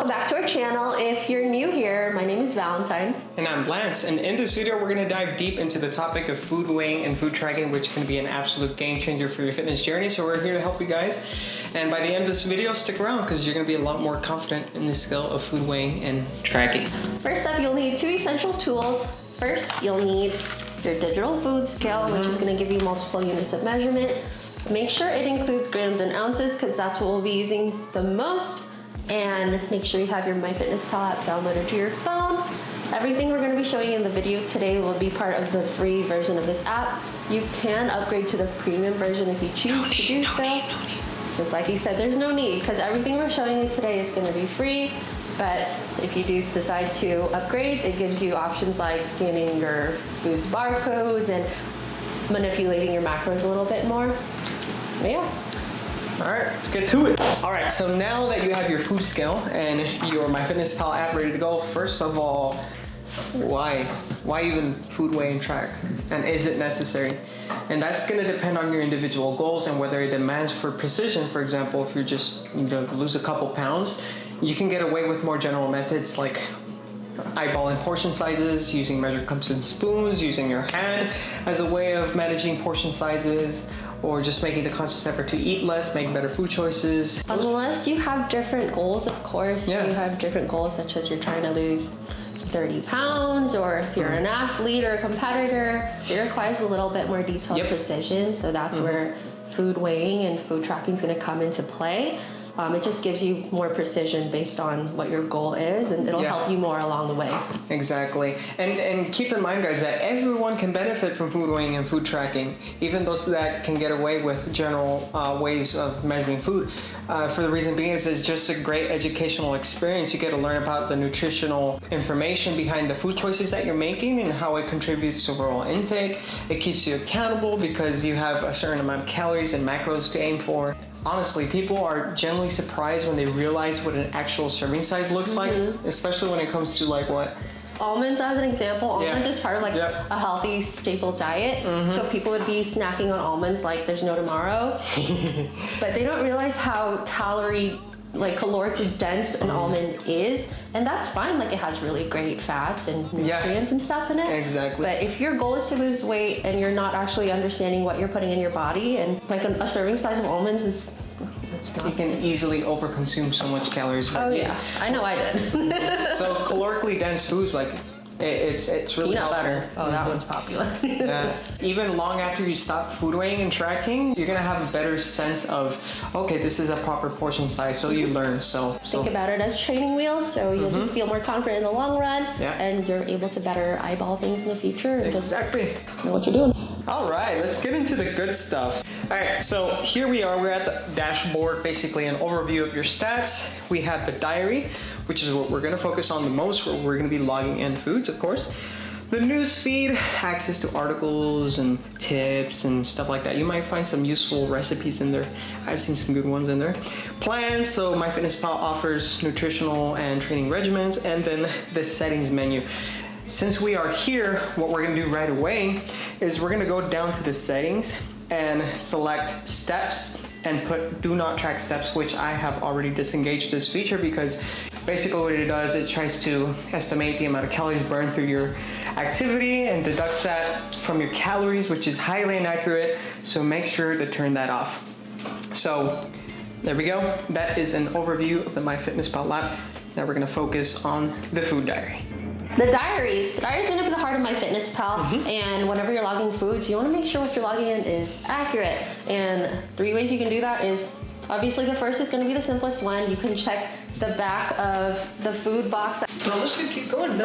welcome back to our channel. If you're new here, my name is Valentine. And I'm Lance, and in this video we're going to dive deep into the topic of food weighing and food tracking, which can be an absolute game changer for your fitness journey. So we're here to help you guys, and by the end of this video, stick around because you're going to be a lot more confident in the skill of food weighing and tracking. First up, you'll need two essential tools. First, you'll need your digital food scale, which is going to give you multiple units of measurement. Make sure it includes grams and ounces because that's what we'll be using the most. And make sure you have your MyFitnessPal app downloaded to your phone. Everything we're going to be showing you in the video today will be part of the free version of this app. You can upgrade to the premium version if you choose to do so. Just like he said, there's no need because everything we're showing you today is going to be free. But if you do decide to upgrade, it gives you options like scanning your food's barcodes and manipulating your macros a little bit more. But yeah. All right, let's get to it. All right, so now that you have your food scale and your MyFitnessPal app ready to go, first of all, why even food weigh and track? And is it necessary? And that's gonna depend on your individual goals and whether it demands for precision. For example, if you're just lose a couple pounds, you can get away with more general methods like eyeballing portion sizes, using measured cups and spoons, using your hand as a way of managing portion sizes, or just making the conscious effort to eat less, make better food choices. Unless you have different goals, of course. Yeah. You have different goals, such as you're trying to lose 30 pounds, or if you're an athlete or a competitor, it requires a little bit more detailed precision. So that's where food weighing and food tracking is going to come into play. It just gives you more precision based on what your goal is, and it'll help you more along the way. Exactly. And keep in mind, guys, that everyone can benefit from food weighing and food tracking, even those that can get away with general ways of measuring food. For the reason being is it's just a great educational experience. You get to learn about the nutritional information behind the food choices that you're making and how it contributes to overall intake. It keeps you accountable because you have a certain amount of calories and macros to aim for. Honestly, people are generally surprised when they realize what an actual serving size looks like, especially when it comes to like what? Almonds, as an example. Almonds is part of like a healthy staple diet. So people would be snacking on almonds like there's no tomorrow. But they don't realize how calorically dense an almond is. And that's fine, like it has really great fats and nutrients and stuff in it. Exactly. But if your goal is to lose weight and you're not actually understanding what you're putting in your body, and like a serving size of almonds is, you can easily overconsume so much calories. Oh yeah, I know I did. So calorically dense foods, like it's really peanut butter. Oh, that one's popular. Even long after you stop food weighing and tracking, you're gonna have a better sense of, okay, this is a proper portion size. So you learn. So think about it as training wheels. So you'll just feel more confident in the long run, and you're able to better eyeball things in the future and just know what you're doing. All right, let's get into the good stuff. All right, so here we are. We're at the dashboard, basically an overview of your stats. We have the diary, which is what we're gonna focus on the most, where we're gonna be logging in foods, of course. The news feed, access to articles and tips and stuff like that. You might find some useful recipes in there. I've seen some good ones in there. Plans, so MyFitnessPal offers nutritional and training regimens, and then the settings menu. Since we are here, what we're gonna do right away is we're gonna go down to the settings and select steps and put do not track steps, which I have already disengaged this feature because basically what it does, it tries to estimate the amount of calories burned through your activity and deducts that from your calories, which is highly inaccurate. So make sure to turn that off. So there we go. That is an overview of the MyFitnessPal app. Now we're gonna focus on the food diary. The diary is going to be the heart of MyFitnessPal, and whenever you're logging foods, you want to make sure what you're logging in is accurate. And 3 ways you can do that is, obviously the first is going to be the simplest one. You can check the back of the food box. No, I'm just going to keep going.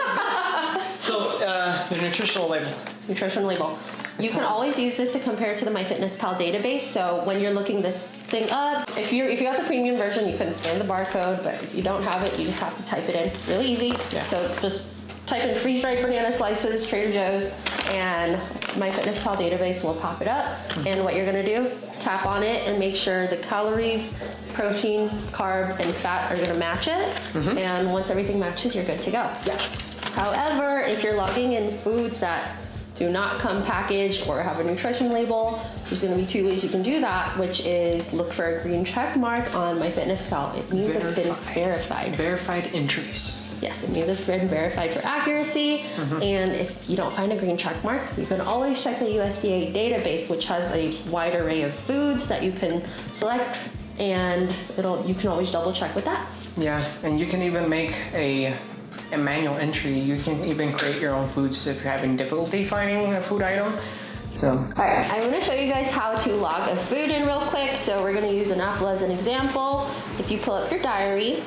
So the nutritional label. Nutrition label. You can always use this to compare to the MyFitnessPal database. So when you're looking this thing up, if you got the premium version, you can scan the barcode, but if you don't have it, you just have to type it in. Really easy. So just type in freeze-dried banana slices, Trader Joe's, and MyFitnessPal database will pop it up. And what you're gonna do, tap on it and make sure the calories, protein, carb, and fat are gonna match it. And once everything matches, you're good to go. However, if you're logging in foods that do not come packaged or have a nutrition label, there's gonna be 2 ways you can do that, which is look for a green check mark on MyFitnessPal. It means it's been verified. Verified entries. Yes, it means it's been verified for accuracy. And if you don't find a green check mark, you can always check the USDA database, which has a wide array of foods that you can select, and you can always double check with that. Yeah, and you can even make a manual entry. You can even create your own foods if you're having difficulty finding a food item. So, all right, I'm gonna show you guys how to log a food in real quick. So we're gonna use an apple as an example. If you pull up your diary,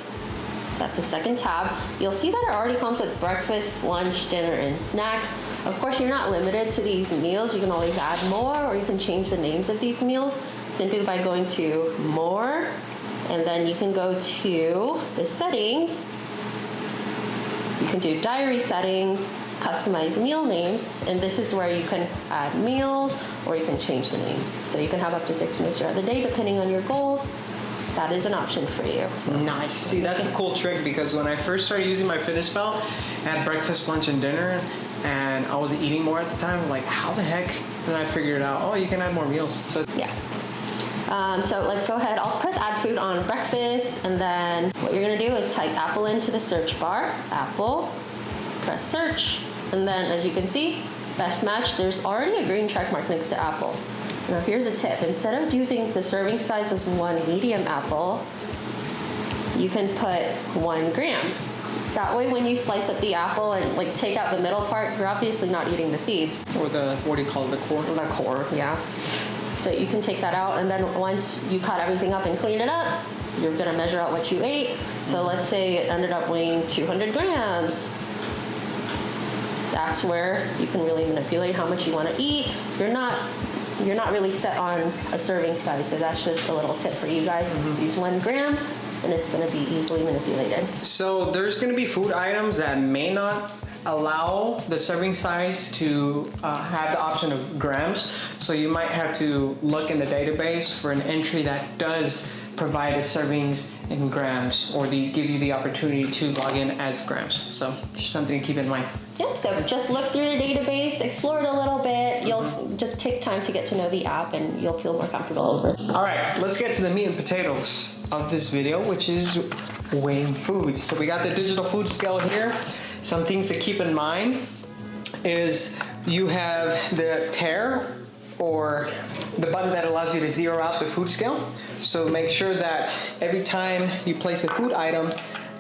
that's the second tab, you'll see that it already comes with breakfast, lunch, dinner, and snacks. Of course, you're not limited to these meals. You can always add more, or you can change the names of these meals simply by going to more, and then you can go to the settings. You can do diary settings, customize meal names, and this is where you can add meals or you can change the names. So you can have up to 6 meals throughout the day depending on your goals. That is an option for you. So. Nice. See, that's a cool trick, because when I first started using MyFitnessPal, I had breakfast, lunch, and dinner, and I was eating more at the time. Like, how the heck? Then I figured out, oh, you can add more meals. So yeah. So let's go ahead. I'll press add food on breakfast, and then what you're gonna do is type apple into the search bar. Apple, press search, and then as you can see, best match, there's already a green check mark next to apple. Now here's a tip. Instead of using the serving size as 1 medium apple, you can put 1 gram. That way when you slice up the apple and like take out the middle part, you're obviously not eating the seeds. Or the, what do you call it, the core? The core, yeah. So you can take that out, and then once you cut everything up and clean it up, you're gonna measure out what you ate. So let's say it ended up weighing 200 grams. That's where you can really manipulate how much you wanna eat. You're not really set on a serving size, so that's just a little tip for you guys. Use 1 gram, and it's gonna be easily manipulated. So there's gonna be food items that may not allow the serving size to have the option of grams. So you might have to look in the database for an entry that does provide a servings in grams, or they give you the opportunity to log in as grams. So just something to keep in mind. Yep, so just look through the database, explore it a little bit. You'll just take time to get to know the app, and you'll feel more comfortable over it. All right, let's get to the meat and potatoes of this video, which is weighing foods. So we got the digital food scale here. Some things to keep in mind is you have the tare, or the button that allows you to zero out the food scale. So make sure that every time you place a food item,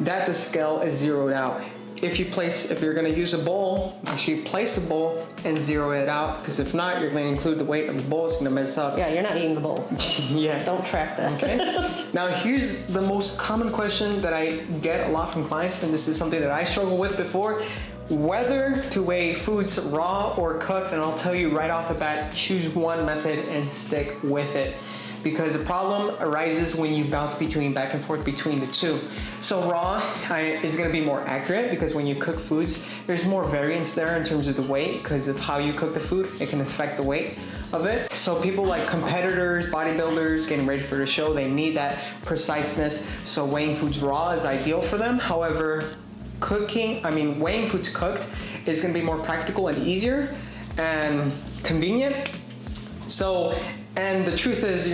that the scale is zeroed out. If you're gonna use a bowl, make sure you place a bowl and zero it out, because if not, you're gonna include the weight of the bowl. It's gonna mess up. Yeah, you're not eating the bowl. Yeah. Don't track that. Okay. Now here's the most common question that I get a lot from clients, and this is something that I struggled with before. Whether to weigh foods raw or cooked, and I'll tell you right off the bat, choose one method and stick with it. Because the problem arises when you bounce back and forth between the two. So raw is gonna be more accurate, because when you cook foods, there's more variance there in terms of the weight, because of how you cook the food, it can affect the weight of it. So people like competitors, bodybuilders, getting ready for the show, they need that preciseness. So weighing foods raw is ideal for them. However, weighing foods cooked is gonna be more practical and easier and convenient. So, and the truth is,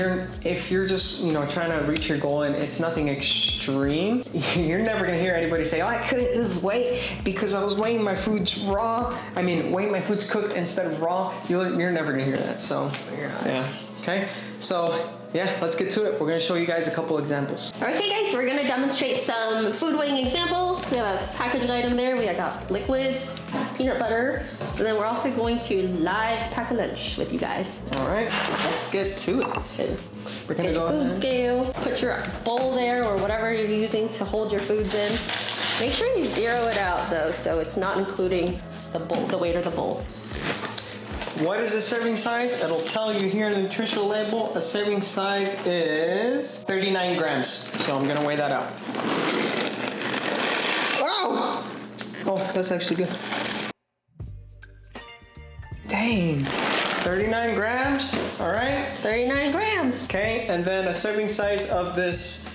if you're just trying to reach your goal and it's nothing extreme, you're never gonna hear anybody say, "Oh, I couldn't lose weight because I was weighing my foods weighing my foods cooked instead of raw." You're never gonna hear that. So, yeah. Okay. So, yeah, let's get to it. We're gonna show you guys a couple examples. Okay guys, we're gonna demonstrate some food weighing examples. We have a packaged item there. We got liquids, peanut butter, and then we're also going to live pack a lunch with you guys. All right, let's get to it. We're gonna Get your food scale, put your bowl there or whatever you're using to hold your foods in. Make sure you zero it out though, so it's not including the weight of the bowl. What is a serving size? It'll tell you here in the nutritional label. A serving size is 39 grams. So I'm gonna weigh that out. Oh, that's actually good. Dang, 39 grams, all right? 39 grams. Okay, and then a serving size of this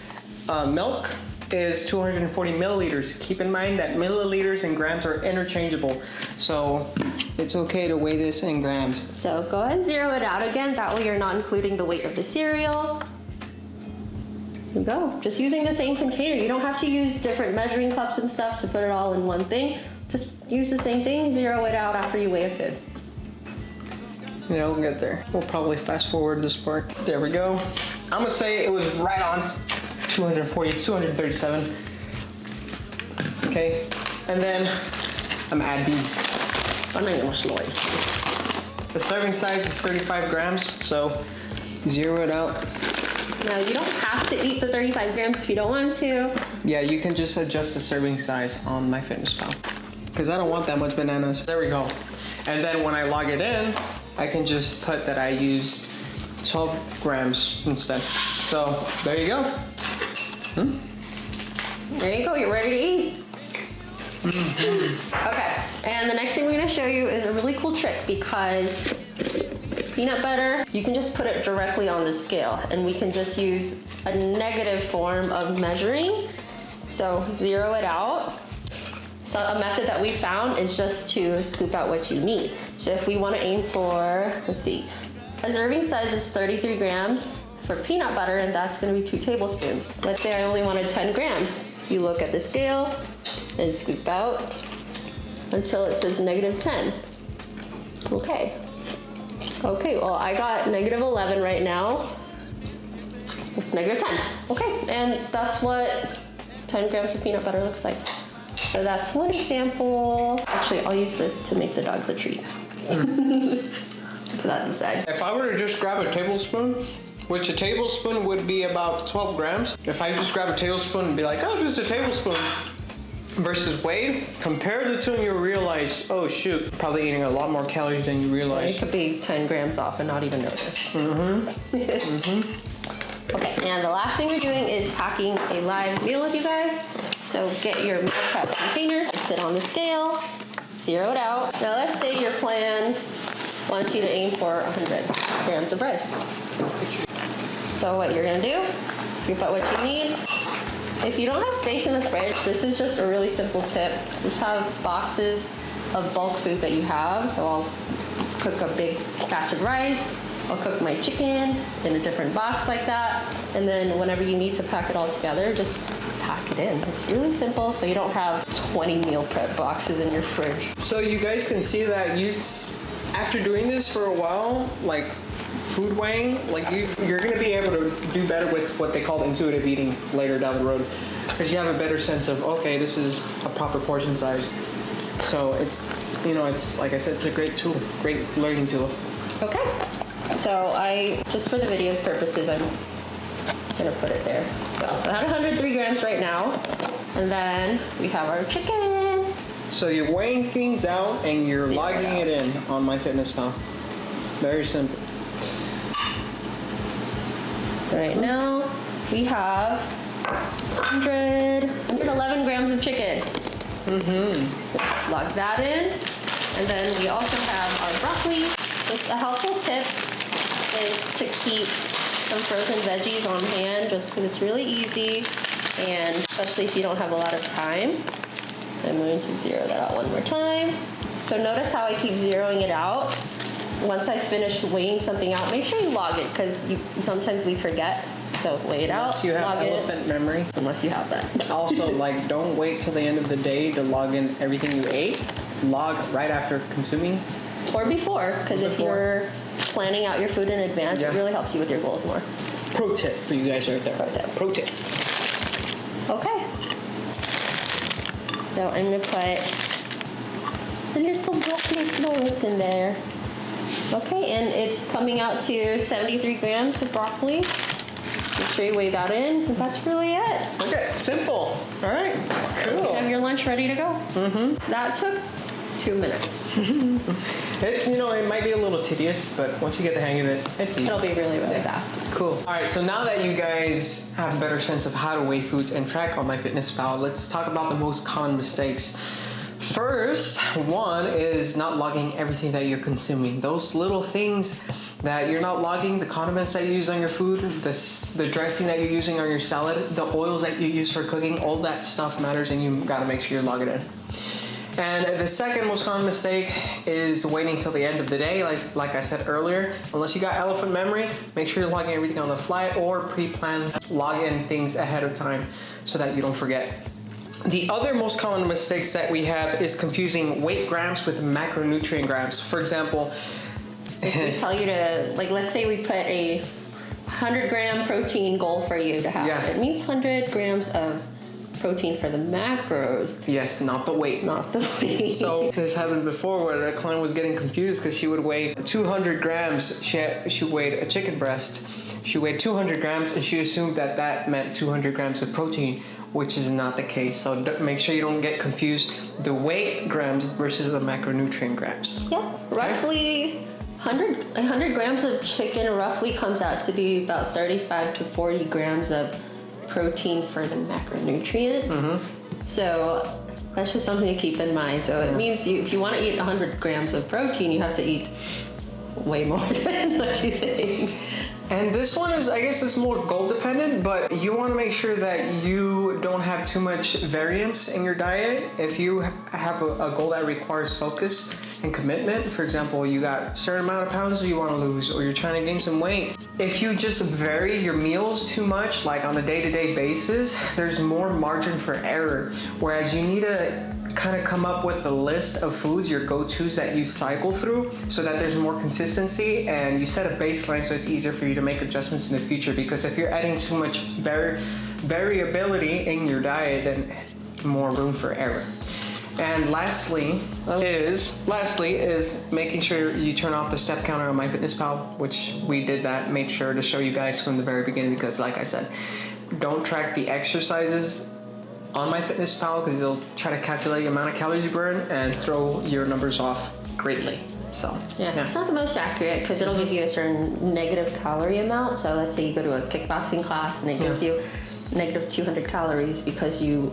milk is 240 milliliters. Keep in mind that milliliters and grams are interchangeable, so it's okay to weigh this in grams. So go ahead and zero it out again. That way you're not including the weight of the cereal. There you go. Just using the same container. You don't have to use different measuring cups and stuff to put it all in one thing. Just use the same thing, zero it out after you weigh a food. Yeah, we'll get there. We'll probably fast forward this part. There we go. I'm gonna say it was right on 240, it's 237. Okay, and then I'm gonna add these. The serving size is 35 grams, so zero it out. Now, you don't have to eat the 35 grams if you don't want to. Yeah, you can just adjust the serving size on MyFitnessPal. Because I don't want that much bananas. There we go. And then when I log it in, I can just put that I used 12 grams instead. So there you go. There you go, you're ready to eat. Okay, and the next thing we're gonna show you is a really cool trick, because peanut butter, you can just put it directly on the scale, and we can just use a negative form of measuring. So zero it out. So a method that we found is just to scoop out what you need. So if we want to aim for, let's see, a serving size is 33 grams for peanut butter, and that's going to be 2 tablespoons. Let's say I only wanted 10 grams. You look at the scale and scoop out until it says -10. Okay. Okay, well, I got -11 right now. -10. Okay, and that's what 10 grams of peanut butter looks like. So that's one example. Actually, I'll use this to make the dogs a treat. Put that aside. If I were to just grab a tablespoon, which a tablespoon would be about 12 grams. If I just grab a tablespoon and be like, oh, just a tablespoon, versus weighed, compare the two and you'll realize, oh shoot, probably eating a lot more calories than you realize. It could be 10 grams off and not even notice. Okay, and the last thing we're doing is packing a live meal with you guys. So get your meal prep container, sit on the scale, zero it out. Now let's say your plan wants you to aim for 100 grams of rice. So what you're gonna do, scoop out what you need. If you don't have space in the fridge, this is just a really simple tip. Just have boxes of bulk food that you have. So I'll cook a big batch of rice. I'll cook my chicken in a different box like that. And then whenever you need to pack it all together, just pack it in. It's really simple, so you don't have 20 meal prep boxes in your fridge. So you guys can see that after doing this for a while, like food weighing, like you're gonna be able to do better with what they call intuitive eating later down the road, because you have a better sense of, okay, this is a proper portion size. So it's, it's like I said, it's a great tool, great learning tool. Okay, so just for the video's purposes, I'm gonna put it there. So it's 103 grams right now, and then we have our chicken. So you're weighing things out and you're logging it in on MyFitnessPal. Very simple. Right now, we have 111 grams of chicken. Log that in. And then we also have our broccoli. Just a helpful tip is to keep some frozen veggies on hand, just because it's really easy, and especially if you don't have a lot of time. I'm going to zero that out one more time. So notice how I keep zeroing it out. Once I finish weighing something out, make sure you log it, because sometimes we forget. So weigh it out, Unless you have log elephant memory. Unless you have that. Also, don't wait till the end of the day to log in everything you ate. Log right after consuming. Or before, because if you're planning out your food in advance, it really helps you with your goals more. Pro tip for you guys right there. Pro tip. Okay. So I'm going to put the little broccoli florets in there. Okay, and it's coming out to 73 grams of broccoli. Make sure you weigh that in, and that's really it. Okay, simple. All right, cool. You have your lunch ready to go. That took 2 minutes. It might be a little tedious, but once you get the hang of it, it's easy. It'll be really, really fast. Cool. All right, so now that you guys have a better sense of how to weigh foods and track on MyFitnessPal, let's talk about the most common mistakes. First one is not logging everything that you're consuming. Those little things that you're not logging the condiments that you use on your food, the dressing that you're using on your salad, the oils that you use for cooking, all that stuff matters, and you gotta make sure you log it in. And the second most common mistake is waiting till the end of the day. Like I said earlier, unless you got elephant memory, make sure you're logging everything on the fly or pre-plan log in things ahead of time so that you don't forget. The other most common mistakes that we have is confusing weight grams with macronutrient grams. For example, if we tell you to, like, let's say we put a 100-gram protein goal for you to have. Yeah. It means 100 grams of protein for the macros. Yes, not the weight. Not the weight. So this happened before where a client was getting confused because she would weigh 200 grams. She weighed a chicken breast. She weighed 200 grams and she assumed that that meant 200 grams of protein, which is not the case. So make sure you don't get confused. The weight grams versus the macronutrient grams. Yeah, roughly 100 grams of chicken roughly comes out to be about 35 to 40 grams of protein for the macronutrient. Mm-hmm. So that's just something to keep in mind. So it means if you want to eat 100 grams of protein, you have to eat way more than what you think. And this one is, I guess it's more goal dependent, but you want to make sure that you don't have too much variance in your diet. If you have a goal that requires focus and commitment, for example, you got a certain amount of pounds you want to lose, or you're trying to gain some weight. If you just vary your meals too much, like on a day-to-day basis, there's more margin for error. Whereas you need to kind of come up with a list of foods, your go-tos that you cycle through, so that there's more consistency and you set a baseline so it's easier for you to make adjustments in the future. Because if you're adding too much variability in your diet, then more room for error. And lastly is making sure you turn off the step counter on MyFitnessPal, which we did that, made sure to show you guys from the very beginning, because like I said, don't track the exercises on MyFitnessPal because it'll try to calculate the amount of calories you burn and throw your numbers off greatly. So yeah, it's not the most accurate because it'll give you a certain negative calorie amount. So let's say you go to a kickboxing class and it gives you negative 200 calories because you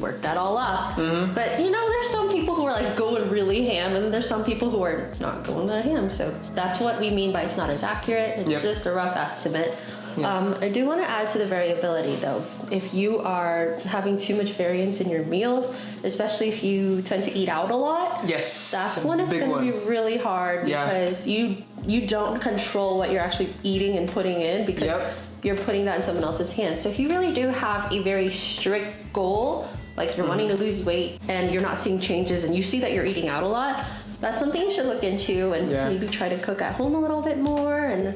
worked that all up. Mm-hmm. But you know, there's some people who are like going really ham, and there's some people who are not going that ham. So that's what we mean by it's not as accurate. It's just a rough estimate. Yeah. I do want to add to the variability though. If you are having too much variance in your meals, especially if you tend to eat out a lot, that's when it's going to be really hard because you don't control what you're actually eating and putting in because you're putting that in someone else's hands. So if you really do have a very strict goal, like you're wanting to lose weight and you're not seeing changes and you see that you're eating out a lot, that's something you should look into and maybe try to cook at home a little bit more and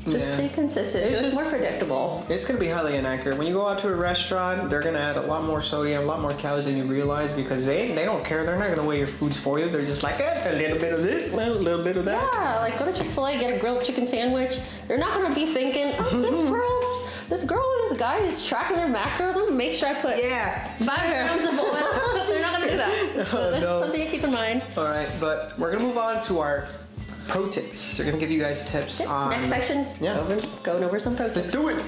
just stay consistent. It's more predictable. It's going to be highly inaccurate. When you go out to a restaurant, they're going to add a lot more sodium, a lot more calories than you realize because they don't care. They're not going to weigh your foods for you. They're just like, a little bit of this, a little bit of that. Yeah, like go to Chick-fil-A, get a grilled chicken sandwich. They're not going to be thinking, oh, this girl or this guy is tracking their macros. I'm going to make sure I put 5 grams of oil. They're not going to do that. So that's something to keep in mind. All right, but we're going to move on to our pro tips. We're gonna give you guys tips on... Next section, going over some pro tips. Let's do it!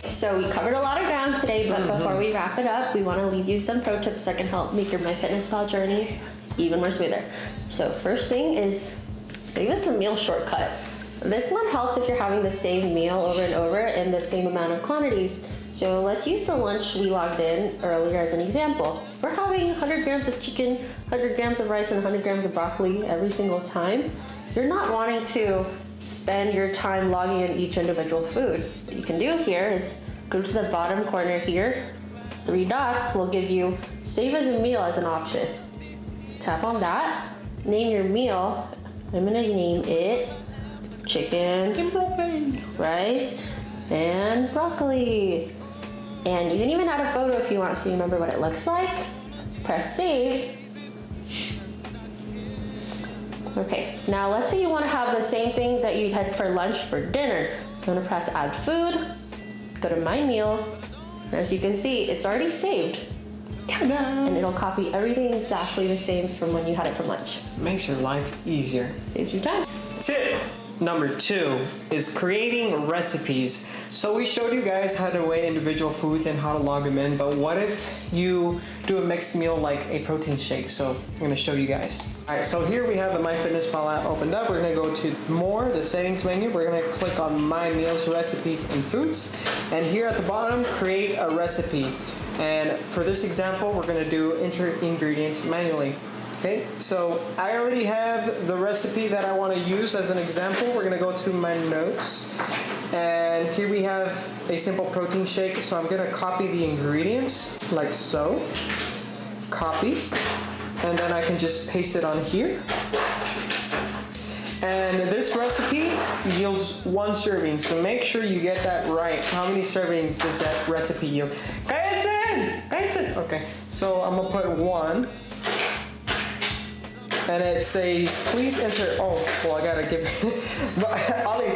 So we covered a lot of ground today, but before we wrap it up, we want to leave you some pro tips that can help make your MyFitnessPal journey even more smoother. So first thing is save us a meal shortcut. This one helps if you're having the same meal over and over in the same amount of quantities. So let's use the lunch we logged in earlier as an example. We're having 100 grams of chicken, 100 grams of rice, and 100 grams of broccoli every single time. You're not wanting to spend your time logging in each individual food. What you can do here is go to the bottom corner here. 3 dots will give you save as a meal as an option. Tap on that, name your meal. I'm gonna name it chicken, rice, and broccoli. And you can even add a photo if you want so you remember what it looks like. Press save. Okay, now let's say you want to have the same thing that you had for lunch for dinner. So I'm going to press add food, go to my meals, and as you can see, it's already saved. Ta-da! And it'll copy everything exactly the same from when you had it for lunch. Makes your life easier. Saves you time. Tip number 2 is creating recipes. So we showed you guys how to weigh individual foods and how to log them in, but what if you do a mixed meal like a protein shake? So I'm gonna show you guys. All right, so here we have the MyFitnessPal app opened up. We're gonna go to more, the settings menu. We're gonna click on My Meals, Recipes, and Foods. And here at the bottom, create a recipe. And for this example, we're gonna do enter ingredients manually. Okay, so I already have the recipe that I want to use as an example. We're going to go to my notes, and here we have a simple protein shake. So I'm going to copy the ingredients like so, copy, and then I can just paste it on here. And this recipe yields 1 serving, so make sure you get that right. How many servings does that recipe yield? Okay, so I'm gonna put 1. And it says, please enter, oh, well, I gotta give Ollie.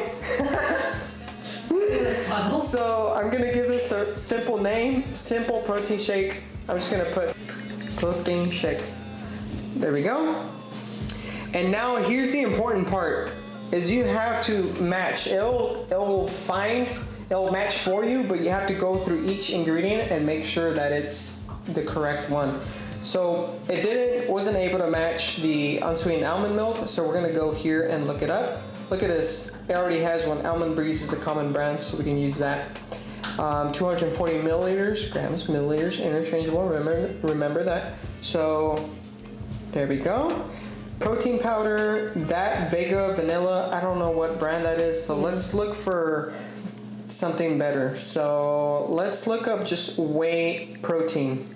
So I'm gonna give this a simple name, simple protein shake. I'm just gonna put protein shake. There we go. And now here's the important part, is you have to match. It'll match for you, but you have to go through each ingredient and make sure that it's the correct one. So it wasn't able to match the unsweetened almond milk, so we're gonna go here and look it up. Look at this, it already has one. Almond Breeze is a common brand, so we can use that. 240 milliliters, interchangeable, remember that. So there we go. Protein powder, that Vega Vanilla, I don't know what brand that is, so let's look for something better. So let's look up just whey protein.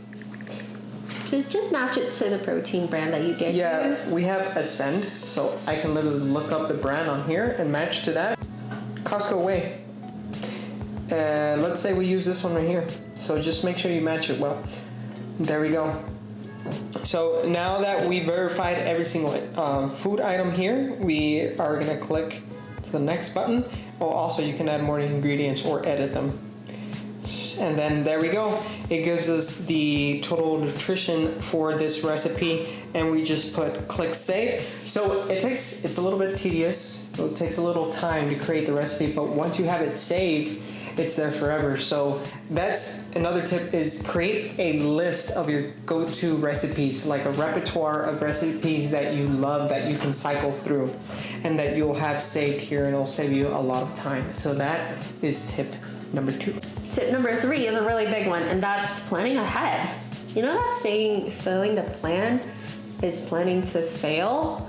So just match it to the protein brand that you did use. We have Ascend, so I can literally look up the brand on here and match to that. Costco Whey. And let's say we use this one right here. So just make sure you match it well. There we go. So now that we verified every single food item here, we are gonna click to the next button. Oh, also you can add more ingredients or edit them. And then there we go. It gives us the total nutrition for this recipe, and we just click save. So it's a little bit tedious. It takes a little time to create the recipe, but once you have it saved, it's there forever. So that's another tip, is create a list of your go-to recipes, like a repertoire of recipes that you love, that you can cycle through and that you'll have saved here, and it'll save you a lot of time. So that is tip number 2. Tip number 3 is a really big one, and that's planning ahead. You know that saying, failing to plan is planning to fail?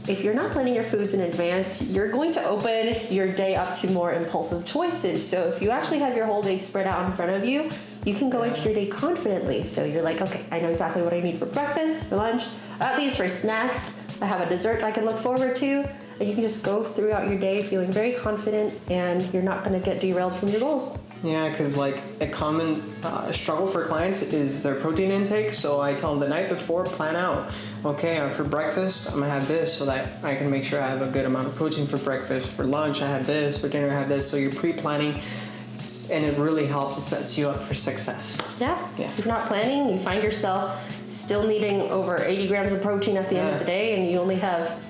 If you're not planning your foods in advance, you're going to open your day up to more impulsive choices. So if you actually have your whole day spread out in front of you, you can go into your day confidently. So you're like, okay, I know exactly what I need for breakfast, for lunch, at least for snacks. I have a dessert I can look forward to. And you can just go throughout your day feeling very confident, and you're not gonna get derailed from your goals. Yeah, because like a common struggle for clients is their protein intake. So I tell them the night before, plan out. Okay, for breakfast, I'm gonna have this so that I can make sure I have a good amount of protein for breakfast. For lunch, I have this. For dinner, I have this. So you're pre-planning, and it really helps. It sets you up for success. Yeah. If you're not planning, you find yourself still needing over 80 grams of protein at the end of the day, and you only have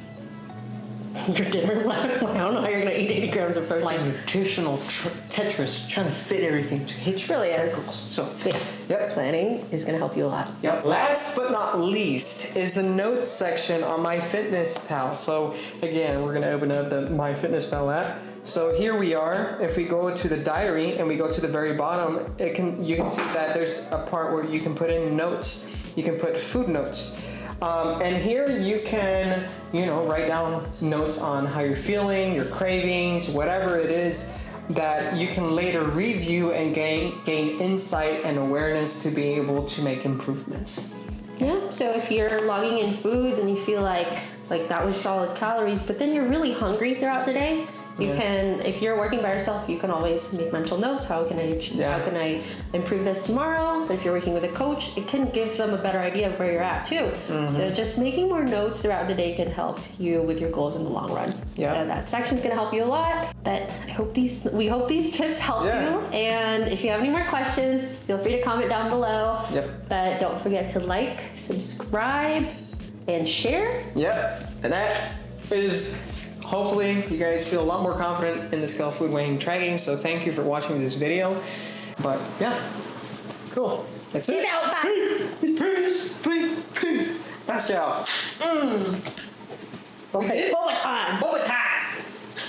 your dinner left. I don't know how you're gonna eat 80 grams of protein. It's like nutritional Tetris, trying to fit everything to hit your really is. goals. So planning is gonna help you a lot. Yep. Last but not least is the notes section on MyFitnessPal. So again, we're gonna open up the MyFitnessPal app. So here we are. If we go to the diary and we go to the very bottom, you can see that there's a part where you can put in notes. You can put food notes. And here you can, write down notes on how you're feeling, your cravings, whatever it is that you can later review and gain insight and awareness to be able to make improvements. Yeah, so if you're logging in foods and you feel like that was solid calories, but then you're really hungry throughout the day, you can, if you're working by yourself, you can always make mental notes. How can I improve this tomorrow? But if you're working with a coach, it can give them a better idea of where you're at too. So just making more notes throughout the day can help you with your goals in the long run. So that section's gonna help you a lot. But we hope these tips help you. And if you have any more questions, feel free to comment down below. But don't forget to like, subscribe, and share. And that is hopefully you guys feel a lot more confident in the scale food weighing tracking. So thank you for watching this video. But yeah, cool. That's it. Peace out, bye. Peace. That's job. Okay, bullet time. Bullet time.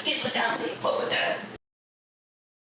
Get the time. Bullet time.